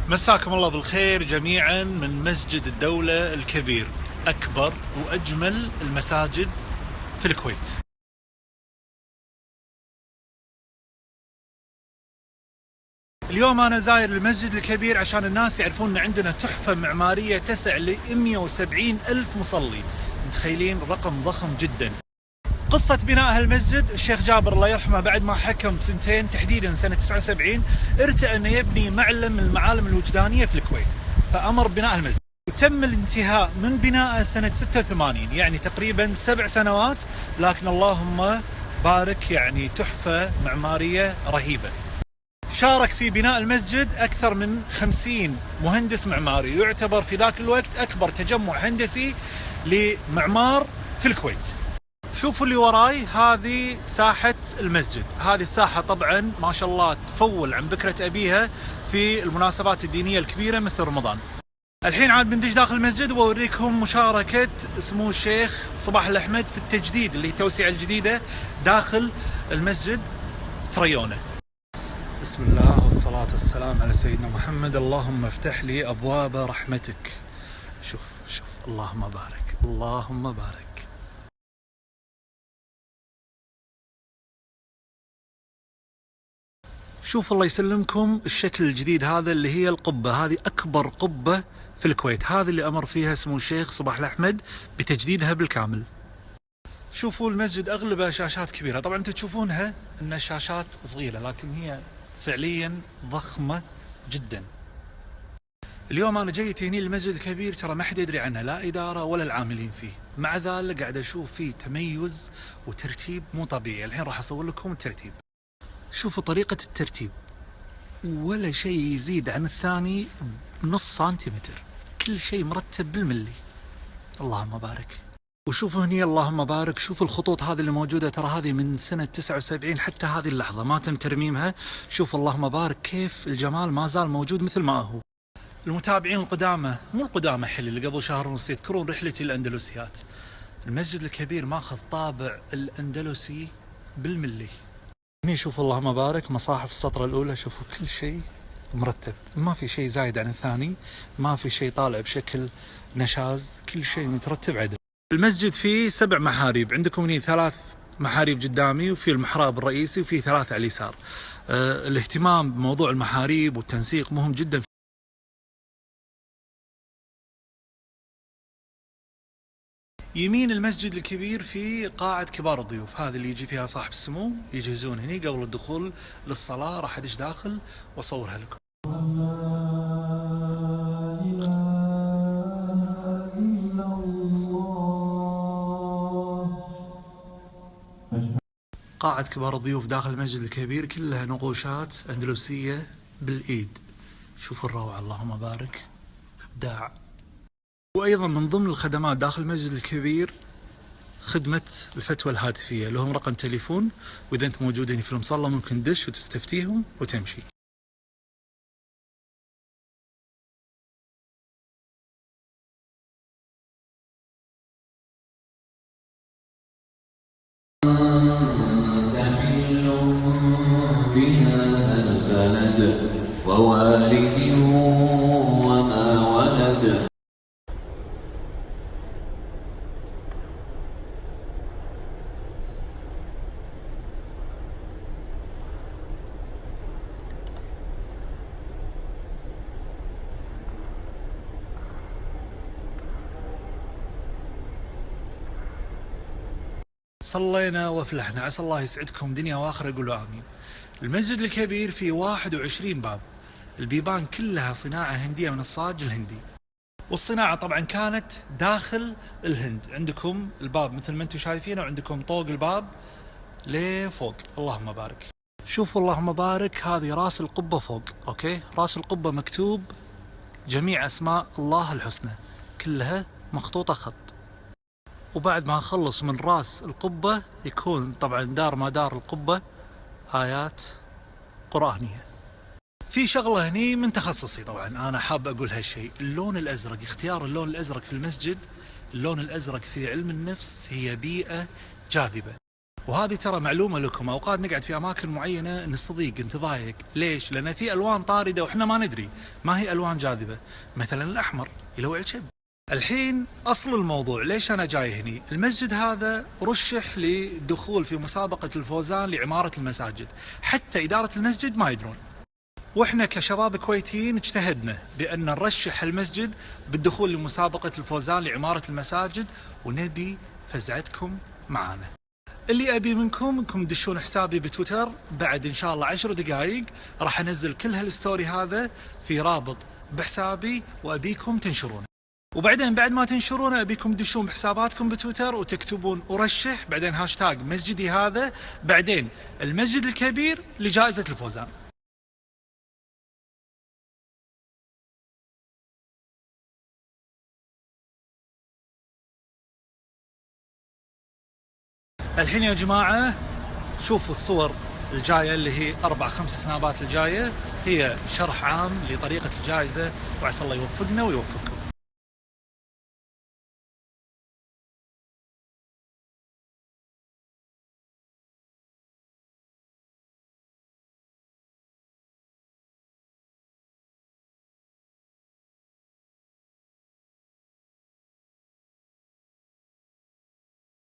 مساكم الله بالخير جميعا من مسجد الدولة الكبير، أكبر وأجمل المساجد في الكويت. اليوم أنا زاير المسجد الكبير عشان الناس يعرفون أن عندنا تحفة معمارية تسع ل 170 ألف مصلي. متخيلين؟ رقم ضخم جدا. قصة بناء هالمسجد، الشيخ جابر الله يرحمه بعد ما حكم بسنتين تحديدا سنة 79 ارتأى أنه يبني معلم من المعالم الوجدانية في الكويت، فأمر بناء المسجد وتم الانتهاء من بناءه سنة 86، يعني تقريبا 7 سنوات، لكن اللهم بارك، يعني تحفة معمارية رهيبة. شارك في بناء المسجد أكثر من 50 مهندس معماري، يعتبر في ذاك الوقت أكبر تجمع هندسي لمعمار في الكويت. شوفوا اللي وراي، هذه ساحة المسجد. هذه الساحة طبعا ما شاء الله تفول عن بكرة أبيها في المناسبات الدينية الكبيرة مثل رمضان. الحين عاد بندش داخل المسجد وأوريكم مشاركة سمو الشيخ صباح الأحمد في التجديد، اللي هي التوسعة الجديدة داخل المسجد تريونه. بسم الله والصلاة والسلام على سيدنا محمد. اللهم افتح لي أبواب رحمتك. شوف اللهم بارك، اللهم بارك. شوف الله يسلمكم الشكل الجديد هذا، اللي هي القبة، هذه أكبر قبة في الكويت، هذه اللي أمر فيها سمو الشيخ صباح الأحمد بتجديدها بالكامل. شوفوا المسجد أغلبها شاشات كبيرة، طبعا أنتم تشوفونها أن الشاشات صغيرة، لكن هي فعليا ضخمة جدا. اليوم أنا جيت هنا المسجد الكبير، ترى ما حد يدري عنه، لا إدارة ولا العاملين فيه، مع ذلك قاعد أشوف فيه تميز وترتيب مو طبيعي. الحين راح أصور لكم الترتيب. شوفوا طريقة الترتيب، ولا شيء يزيد عن الثاني بنص سنتيمتر، كل شيء مرتب بالملي. اللهم بارك. وشوفوا هني اللهم بارك، شوفوا الخطوط هذه اللي موجودة، ترى هذه من سنة 79 حتى هذه اللحظة ما تم ترميمها. شوفوا اللهم بارك كيف الجمال ما زال موجود مثل ما هو. المتابعين القدامى، مو القدامى، حلي اللي قبل شهر ونص يذكرون رحلتي الأندلسيات، المسجد الكبير ماخذ طابع الأندلسي بالملي. هني شوفوا اللهم بارك مصاحف السطرة الأولى، شوفوا كل شيء مرتب، ما في شيء زايد عن الثاني، ما في شيء طالع بشكل نشاز، كل شيء مترتب عدل. المسجد فيه 7 محاريب، عندكم هني 3 محاريب قدامي، وفي المحراب الرئيسي، وفي 3 على اليسار. الاهتمام بموضوع المحاريب والتنسيق مهم جدا. يمين المسجد الكبير في قاعة كبار الضيوف، هذه اللي يجي فيها صاحب السمو يجهزون هني قبل الدخول للصلاة. راح أدش داخل وأصورها لكم. قاعة كبار الضيوف داخل المسجد الكبير كلها نقوشات أندلسية بالإيد. شوفوا الروعة، اللهم بارك، إبداع. وأيضا من ضمن الخدمات داخل المسجد الكبير خدمة الفتوى الهاتفية، لهم رقم تليفون، وإذا أنت موجود هنا في المصلى ممكن تدش وتستفتيهم وتمشي. تحل بهذا البلد ووالد وما ولد. صلينا وافلحنا، عسى الله يسعدكم دنيا واخره، قولوا آمين. المسجد الكبير فيه 21 باب، البيبان كلها صناعة هندية من الصاج الهندي، والصناعة طبعا كانت داخل الهند. عندكم الباب مثل ما انتم شايفينه، وعندكم طوق الباب لفوق. اللهم بارك. شوفوا اللهم بارك، هذه راس القبة فوق، اوكي، راس القبة مكتوب جميع اسماء الله الحسنى، كلها مخطوطة خط. وبعد ما نخلص من راس القبة يكون طبعا دار ما دار القبة آيات قرآنية. في شغلة هني من تخصصي، طبعا أنا حاب أقول هالشيء، اللون الأزرق، اختيار اللون الأزرق في المسجد، اللون الأزرق في علم النفس هي بيئة جاذبة. وهذه ترى معلومة لكم، أوقات نقعد في أماكن معينة نستضيق نتضايق. ليش؟ لأن في ألوان طاردة وإحنا ما ندري ما هي ألوان جاذبة، مثلا الأحمر يلوع الشب. الحين أصل الموضوع، ليش أنا جاي هني؟ المسجد هذا رشح للدخول في مسابقة الفوزان لعمارة المساجد، حتى إدارة المسجد ما يدرون. واحنا كشباب كويتيين اجتهدنا بأن نرشح المسجد بالدخول لمسابقة الفوزان لعمارة المساجد، ونبي فزعتكم معانا. اللي أبي منكم انكم تدشون حسابي بتويتر، بعد إن شاء الله 10 دقائق راح أنزل كل هالستوري هذا في رابط بحسابي، وأبيكم تنشرونه. وبعدين بعد ما تنشرونه أبيكم تدشون بحساباتكم بتويتر وتكتبون أرشح، بعدين هاشتاج مسجدي هذا، بعدين المسجد الكبير لجائزة الفوزان. الحين يا جماعة شوفوا الصور الجاية اللي هي 4-5 سنابات الجاية، هي شرح عام لطريقة الجائزة، وعسى الله يوفقنا ويوفقكم.